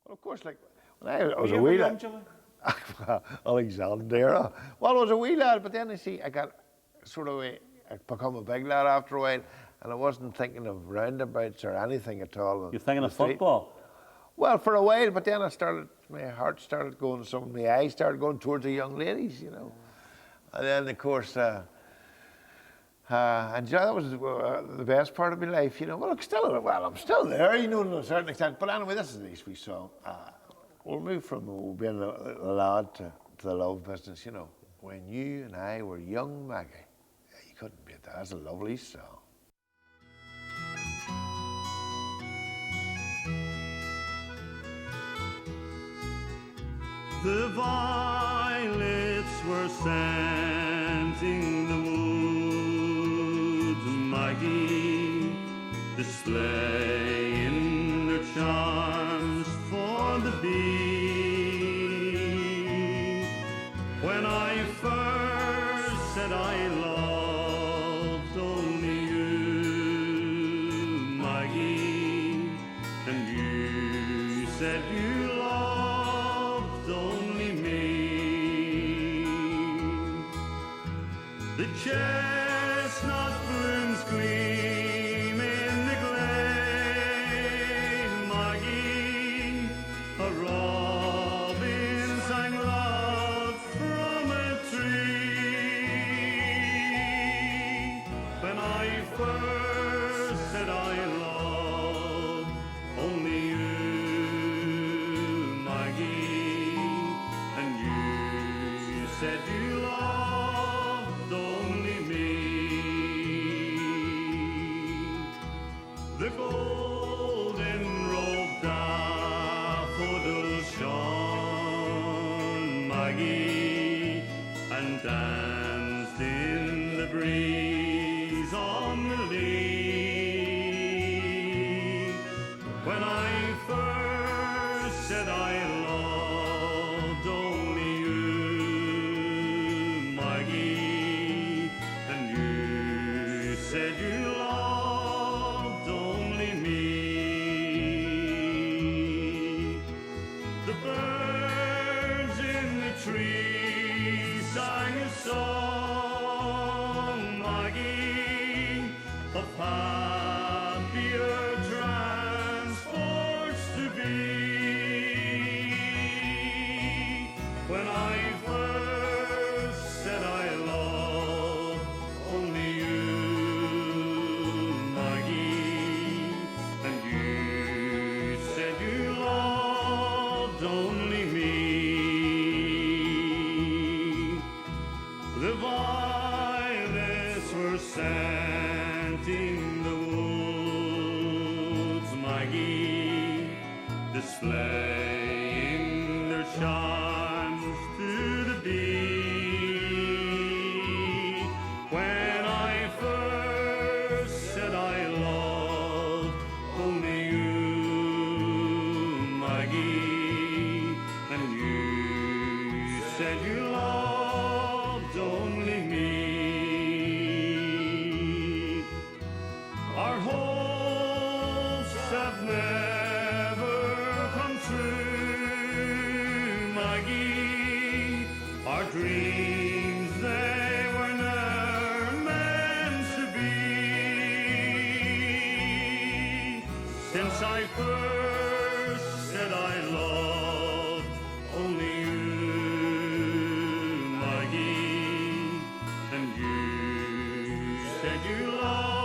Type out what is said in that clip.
Well, of course, like when I Were was you a ever wee young, lad, Jimmy? Alexander. Well, I was a wee lad, but then I see I got sort of I become a big lad after a while, and I wasn't thinking of roundabouts or anything at all. You're thinking in the of street. football? Well, for a while, but then my heart started going, my eyes started going towards the young ladies, And then, of course, and that was the best part of my life, Well, I'm still there, to a certain extent. But anyway, this is the history. So we'll move from being a lad to the love business, When you and I were young, Maggie, you couldn't beat that. That's a lovely song. The violets were scenting the woods, Maggie, displaying their charms for the bee. When I first said I loved only you, Maggie, and you said you loved only me. The chestnut blooms gleam in the glade, Maggie, a robin sang love from a tree. When I first said I loved only you, Maggie, and you said you loved only me. The golden robed daffodils shone, Maggie, and danced in the breeze on the lea. When I first said I loved only you, Maggie, and you said you loved only me. The birds in the trees sang a song, Maggie, of happier transports to be. When I first said I loved only you, Maggie, and you said you loved only me. The violets were scenting the woods, Maggie, displaying their charms to the bee. When I first said I loved only you, Maggie, and you said you loved only me. Our hopes have never come true, Maggie. Our dreams, they were never meant to be. Since I first said I loved only you, Maggie, and you said you loved